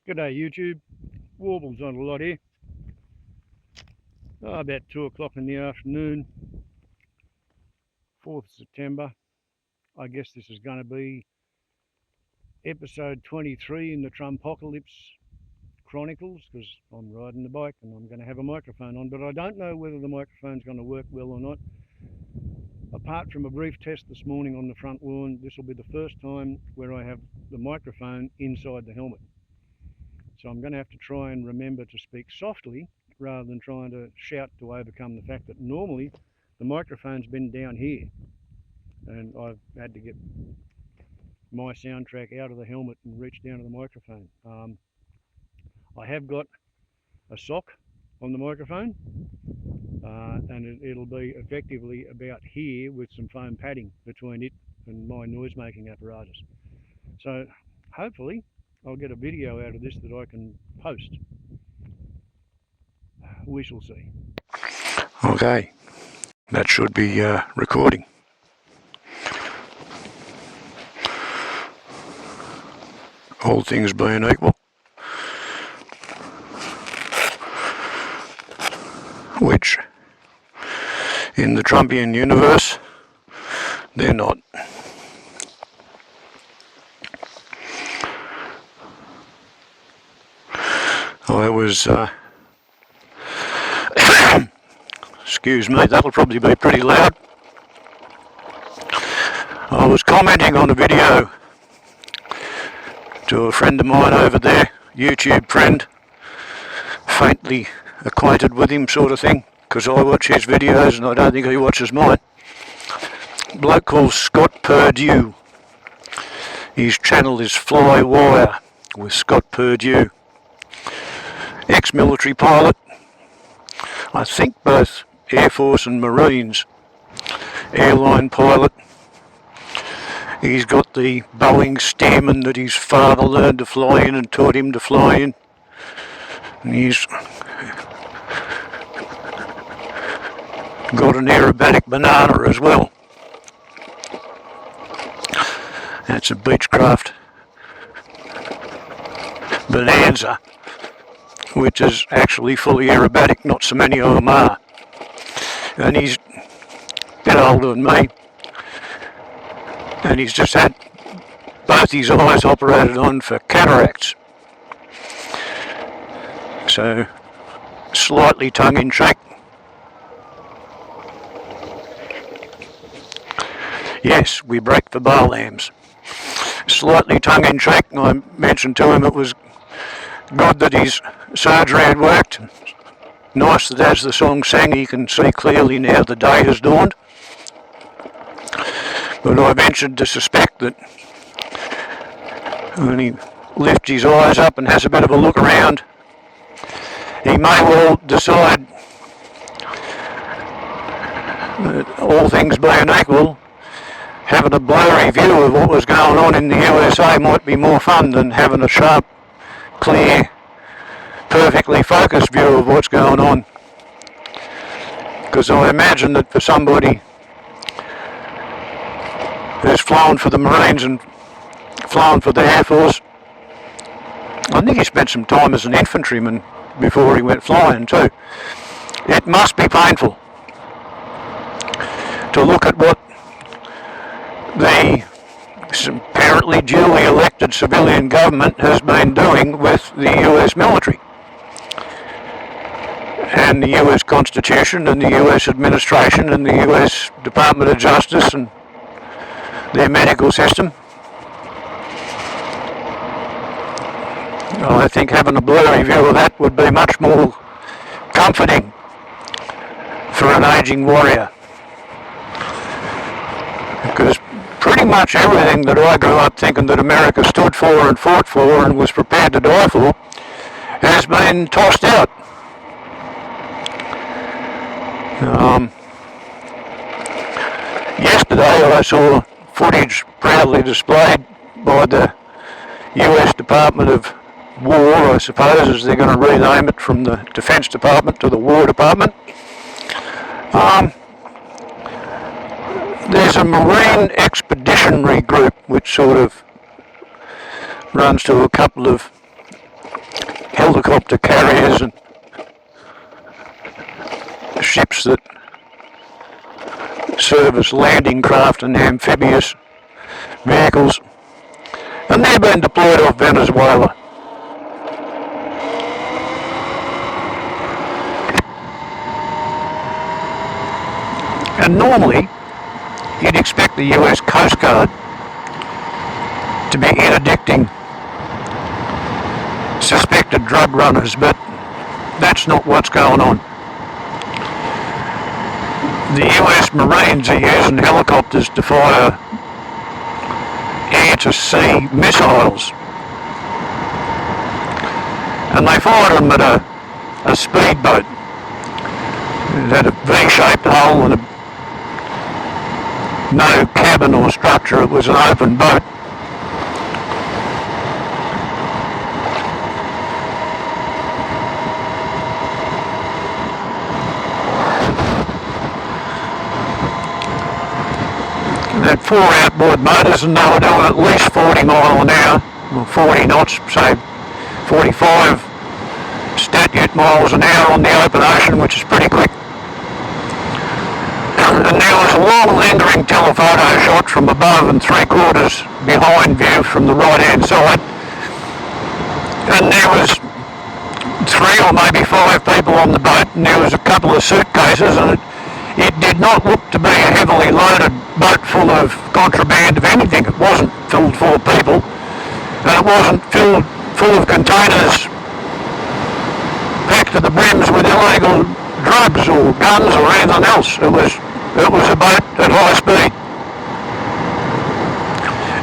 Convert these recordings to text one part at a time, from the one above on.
G'day YouTube, warbles on a lot here. About 2 o'clock in the afternoon, 4th September. I guess this is going to be episode 23 in the Trumpocalypse Chronicles, because I'm riding the bike and I'm going to have a microphone on, but I don't know whether the microphone's going to work well or not. Apart from a brief test this morning on the front lawn, this will be the first time where I have the microphone inside the helmet. So I'm going to have to try and remember to speak softly rather than trying to shout to overcome the fact that normally the microphone's been down here and I've had to get my soundtrack out of the helmet and reach down to the microphone. I have got a sock on the microphone and it'll be effectively about here with some foam padding between it and my noise-making apparatus. So hopefully I'll get a video out of this that I can post. We shall see. Okay, that should be recording. All things being equal, which in the Trumpian universe they're not. I was excuse me, that'll probably be pretty loud. I was commenting on a video to a friend of mine over there, YouTube friend, faintly acquainted with him sort of thing, because I watch his videos and I don't think he watches mine. A bloke called Scott Perdue. His channel is Flywire with Scott Perdue. Ex-military pilot, I think both Air Force and Marines, airline pilot. He's got the Boeing Stearman that his father learned to fly in and taught him to fly in. And he's got an aerobatic banana as well. That's a Beechcraft Bonanza, which is actually fully aerobatic, not so many of them are. And he's a bit older than me, and he's just had both his eyes operated on for cataracts. So, slightly tongue-in-cheek. Yes, we break for bar lambs. Slightly tongue-in-cheek. I mentioned to him it was good that his surgery had worked. Nice that as the song sang he can see clearly now the day has dawned. But I ventured to suspect that when he lifts his eyes up and has a bit of a look around, he may well decide that all things being equal, having a blurry view of what was going on in the USA might be more fun than having a sharp, clear, perfectly focused view of what's going on. Because I imagine that for somebody who's flown for the Marines and flown for the Air Force, I think he spent some time as an infantryman before he went flying too, it must be painful to look at what the apparently duly elected civilian government has been doing with the US military and the US Constitution and the US administration and the US Department of Justice and their medical system. I think having a blurry view of that would be much more comforting for an aging warrior, because pretty much everything that I grew up thinking that America stood for and fought for and was prepared to die for has been tossed out. Yesterday I saw footage proudly displayed by the US Department of War, I suppose, as they're going to rename it from the Defense Department to the War Department. There's a Marine Expeditionary Group which sort of runs to a couple of helicopter carriers and ships that service landing craft and amphibious vehicles, and they've been deployed off Venezuela. And normally you'd expect the US Coast Guard to be interdicting suspected drug runners, but that's not what's going on. The US Marines are using helicopters to fire air-to-sea missiles, and they fired them at a speedboat. It had a V-shaped hull and no cabin or structure. It was an open boat. It had 4 outboard motors, and they were doing at least 40 mile an hour, or 40 knots, say 45 statute miles an hour on the open ocean, which is pretty quick. And there was a long lingering telephoto shot from above and 3/4 behind view from the right hand side, and there was 3 or maybe 5 people on the boat, and there was a couple of suitcases, and it did not look to be a heavily loaded boat full of contraband of anything. It wasn't filled full of people, and it wasn't filled full of containers packed to the brims with illegal drugs or guns or anything else. It was a boat at high speed.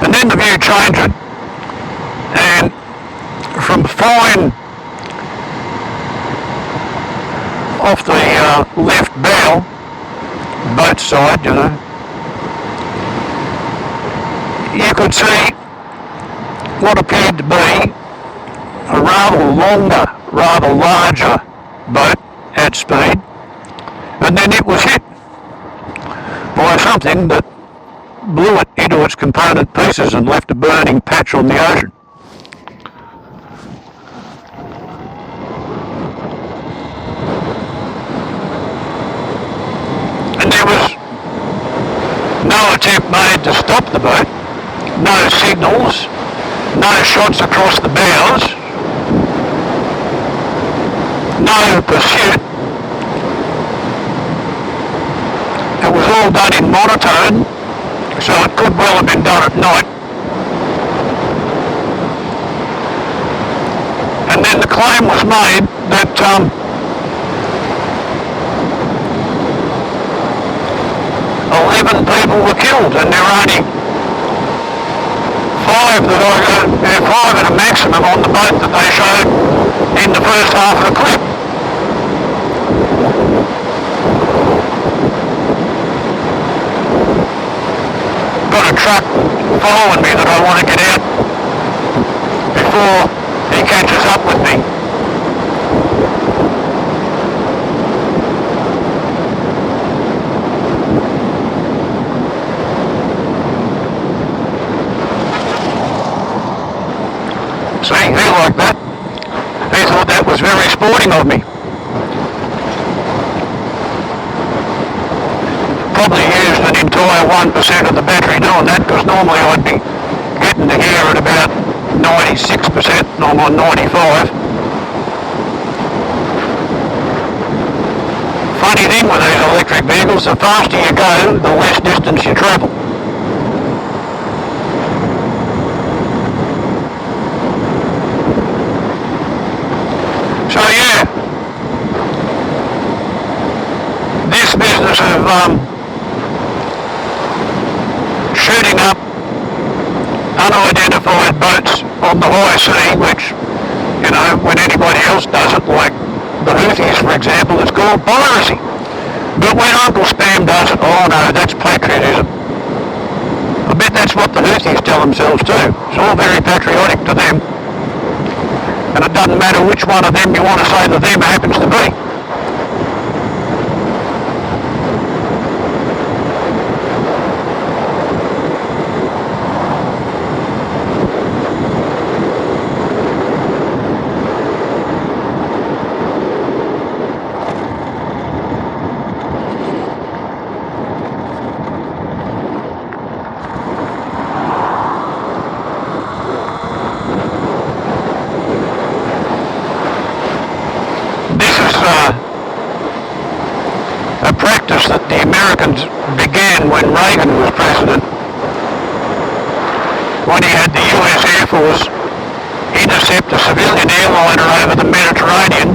And then the view changed, and from fine off the left bow, boat side, you know, you could see what appeared to be a rather longer, rather larger boat at speed, and then it was hit by something that blew it into its component pieces and left a burning patch on the ocean. And there was no attempt made to stop the boat, no signals, no shots across the bows, no pursuit. It was all done in monotone, so it could well have been done at night. And then the claim was made that 11 people were killed, and there were only 5 at a maximum on the boat that they showed in the first half of the clip. Got a truck following me that I want to get out before he catches up with me. See, he liked that. He thought that was very sporting of me. Probably used an entire 1% of the battery doing that, because normally I'd be getting to here at about 96%, and I'm on 95. Funny thing with these electric vehicles, the faster you go, the less distance you travel. So yeah, this business of shooting up unidentified boats on the high sea, which, you know, when anybody else does it, like the Houthis for example, it's called piracy. But when Uncle Spam does it, oh no, that's patriotism. I bet that's what the Houthis tell themselves too. It's all very patriotic to them. And it doesn't matter which one of them you want to say that them happens to be. Americans began when Reagan was president, when he had the US Air Force intercept a civilian airliner over the Mediterranean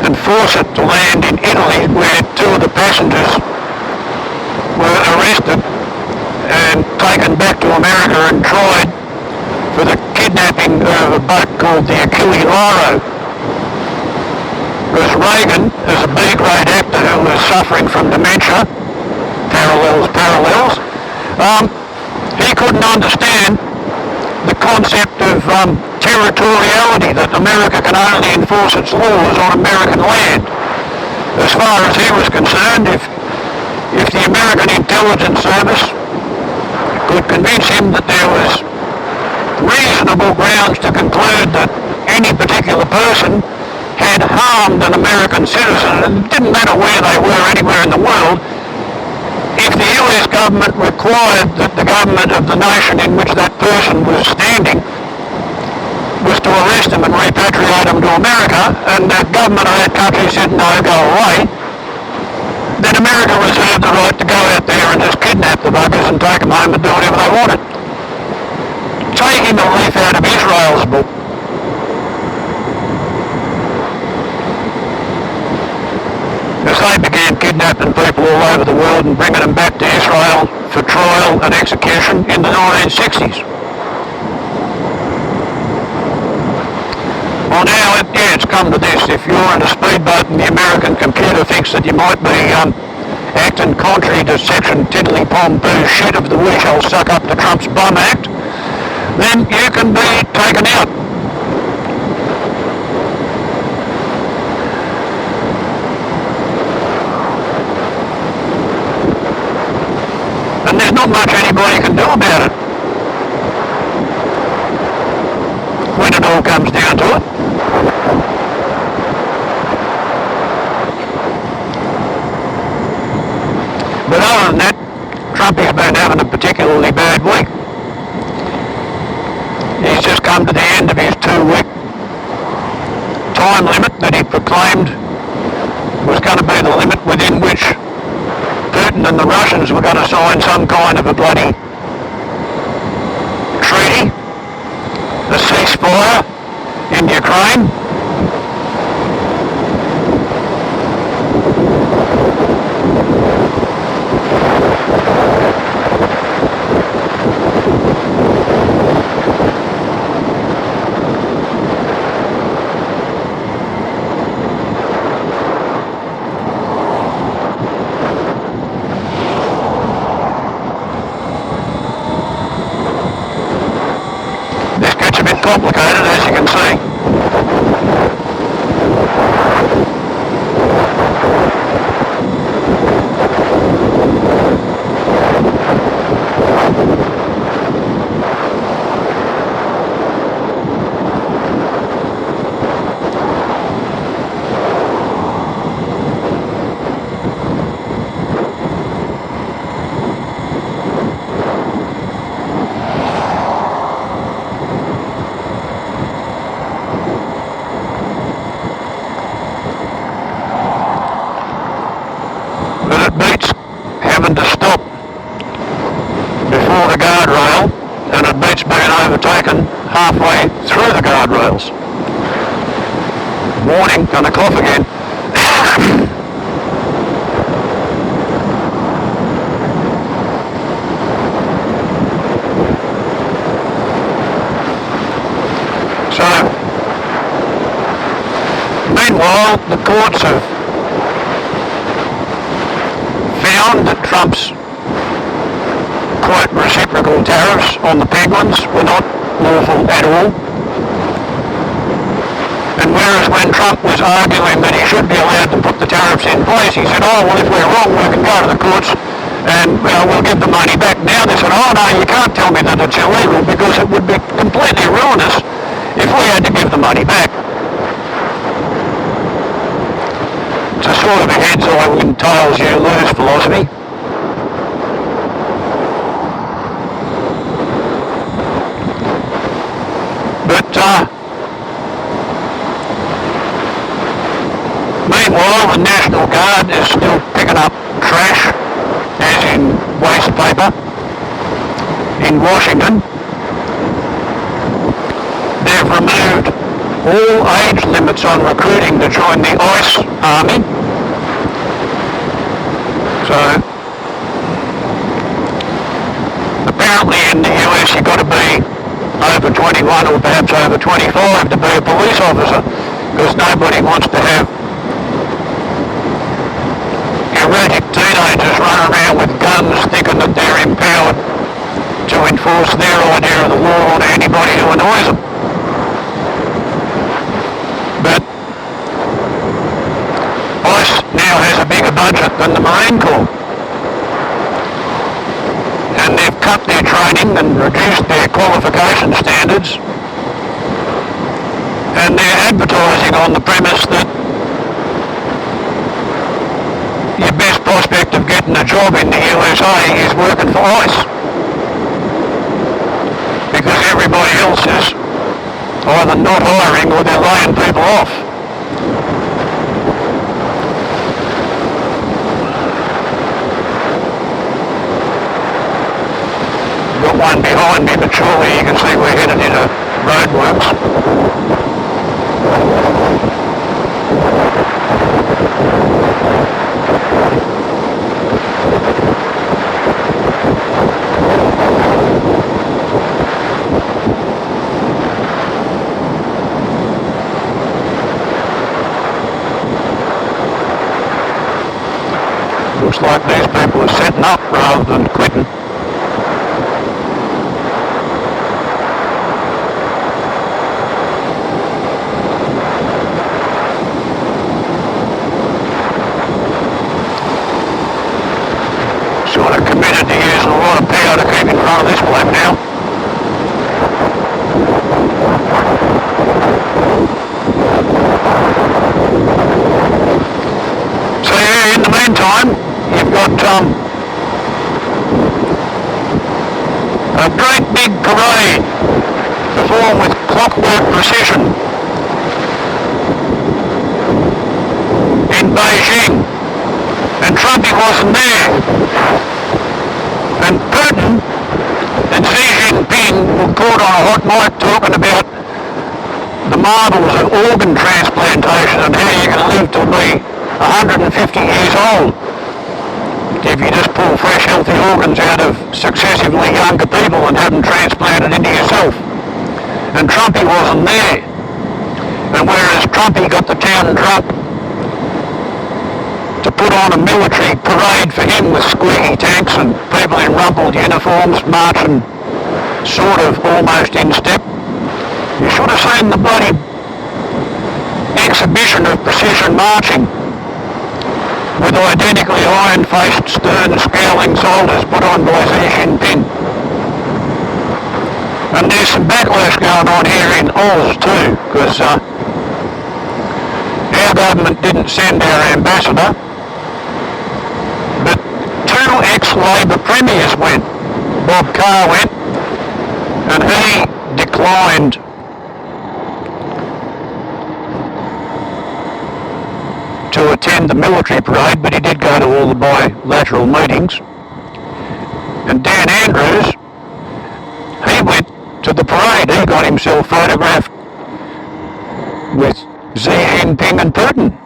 and force it to land in Italy, where two of the passengers were arrested and taken back to America and tried for the kidnapping of a boat called the Achille Lauro. Because Reagan, as a B-grade actor who was suffering from dementia, parallels, he couldn't understand the concept of territoriality, that America can only enforce its laws on American land. As far as he was concerned, if the American intelligence service could convince him that there was reasonable grounds to conclude that any particular person had harmed an American citizen, and it didn't matter where they were anywhere in the world, if the US government required that the government of the nation in which that person was standing was to arrest them and repatriate them to America, and the government of that country said no, go away, then America reserved the right to go out there and just kidnap the buggers and take them home and do whatever they wanted. Taking a leaf out of Israel's book, as they began kidnapping people all over the world and bringing them back to Israel for trial and execution in the 1960s. Well, now it's come to this. If you're in a speedboat and the American computer thinks that you might be acting contrary to Section Tiddly-Pom-Poo shit of the We Shall Suck Up to Trump's Bum Act, then you can be taken out. And there's not much anybody can do about it when it all comes down to it. But other than that, Trumpy's been having a particularly bad week. He's just come to the end of his 2-week time limit that he proclaimed was going to be the limit within which Putin and the Russians were going to sign some kind of a bloody treaty, a ceasefire in Ukraine. Complicated, as you can see. Halfway through the guardrails. Warning, gonna cough again. So, meanwhile, the courts have found that Trump's quote reciprocal tariffs on the penguins were not lawful at all. And whereas when Trump was arguing that he should be allowed to put the tariffs in place, he said, oh, well, if we're wrong, we can go to the courts and we'll give the money back. Now they said, oh, no, you can't tell me that it's illegal because it would be completely ruinous if we had to give the money back. It's a sort of a heads I win, tails you lose philosophy. Meanwhile, the National Guard is still picking up in Washington, they've removed all age limits on recruiting to join the ICE army. So apparently in the US you've got to be over 21 or perhaps over 25 to be a police officer, because nobody wants to have erratic teenagers running around with guns thinking that they're empowered to enforce their idea of the law on anybody who annoys them. But ICE now has a bigger budget than the Marine Corps, and they've cut their training and reduced their qualification standards, and they're advertising on the premise that your best prospect of getting a job in the USA is working for ICE, because everybody else is either not hiring or they're laying people off. Got one behind me, but surely you can see we're headed into roadworks. Looks like these people are setting up rather than quitting. Sort of committed to using a lot of power to keep in front of this bloke now. So yeah, in the meantime, you've got a great big parade performed with clockwork precision in Beijing, and Trumpy wasn't there, and Perdue and Xi Jinping were caught on a hot mic talking about the marvels of organ transplantation and how you're going to live to be 150 years old if you just pull fresh healthy organs out of successively younger people and have them transplanted into yourself. And Trumpy wasn't there. And whereas Trumpy got the town drunk to put on a military parade for him with squeaky tanks and people in rumpled uniforms marching sort of almost in step, you should have seen the bloody exhibition of precision marching with identically iron-faced, stern, scowling soldiers put on by Xi Jinping. And there's some backlash going on here in Oz too, because our government didn't send our ambassador, but two ex-Labor premiers went. Bob Carr went, and he declined to attend the military parade, but he did go to all the bilateral meetings. And Dan Andrews, he went to the parade. He got himself photographed with Xi Jinping and Putin.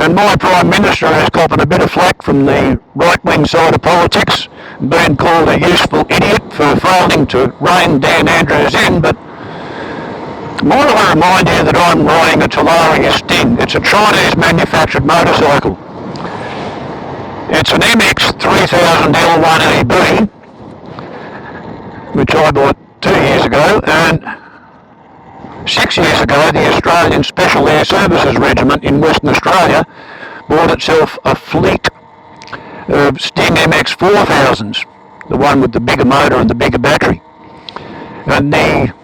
And my Prime Minister has copped a bit of flack from the right-wing side of politics, being called a useful idiot for failing to rein Dan Andrews in, but might I remind you that I'm riding a Talaria Sting. It's a Chinese manufactured motorcycle. It's an MX 3000 L1EB, which I bought 2 years ago, and 6 years ago the Australian Special Air Services Regiment in Western Australia bought itself a fleet of Sting MX 4000s, the one with the bigger motor and the bigger battery. And the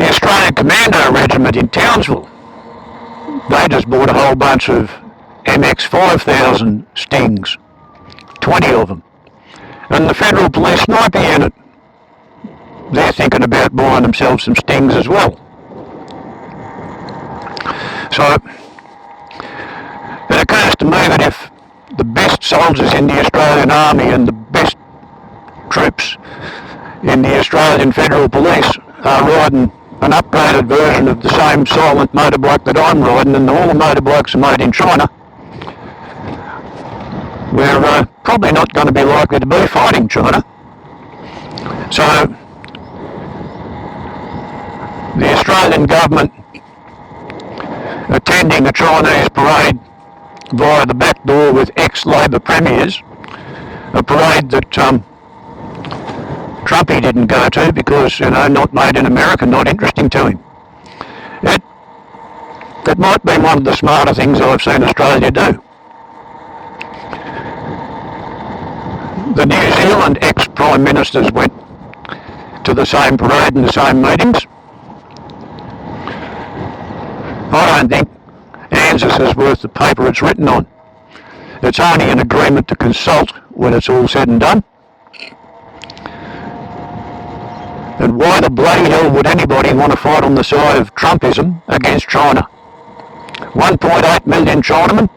Australian Commando Regiment in Townsville, they just bought a whole bunch of MX 5000 Stings, 20 of them. And the Federal Police Sniper Unit, they're thinking about buying themselves some Stings as well. So it occurs to me that if the best soldiers in the Australian Army and the best troops in the Australian Federal Police are riding an upgraded version of the same silent motorbike that I'm riding, and all the motorbikes are made in China. We're probably not going to be likely to be fighting China. So the Australian government attending a Chinese parade via the back door with ex-Labor premiers, a parade that Trumpy didn't go to because, not made in America, not interesting to him. That might be one of the smarter things I've seen Australia do. The New Zealand ex-Prime Ministers went to the same parade and the same meetings. I don't think ANZUS is worth the paper it's written on. It's only an agreement to consult when it's all said and done. And why the bloody hell would anybody want to fight on the side of Trumpism against China? 1.8 million Chinamen,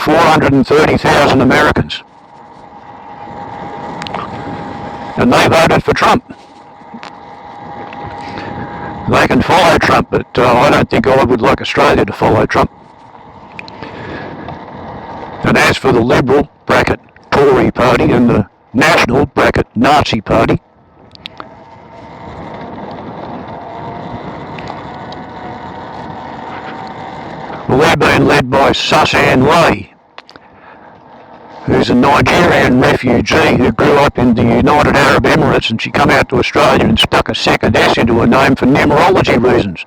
430,000 Americans. And they voted for Trump. They can follow Trump, but I don't think I would like Australia to follow Trump. And as for the Liberal bracket Tory party and the National bracket Nazi party, well, they're being led by Susan Lay, who's a Nigerian refugee who grew up in the United Arab Emirates, and she come out to Australia and stuck a second S into her name for numerology reasons.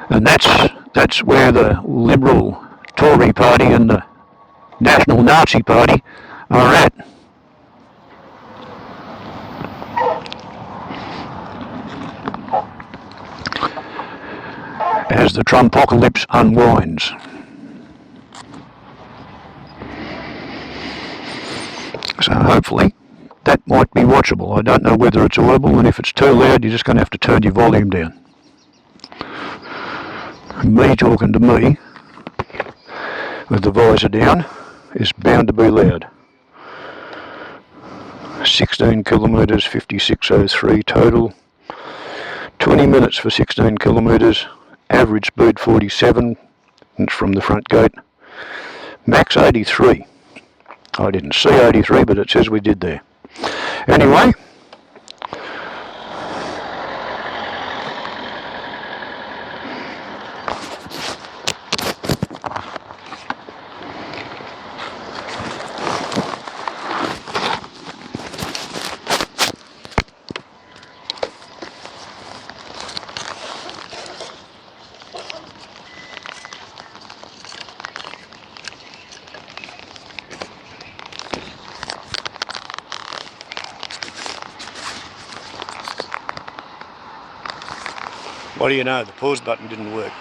And that's where the Liberal Tory party and the National Nazi party are at. As the Trumpocalypse unwinds. So hopefully that might be watchable. I don't know whether it's audible, and if it's too loud you're just going to have to turn your volume down. Me talking to me with the visor down is bound to be loud. 16 kilometres, 56.03 total. 20 minutes for 16 kilometres. Average speed 47, and it's from the front gate. Max 83. I didn't see 83, but it says we did there. Anyway, what do you know, the pause button didn't work.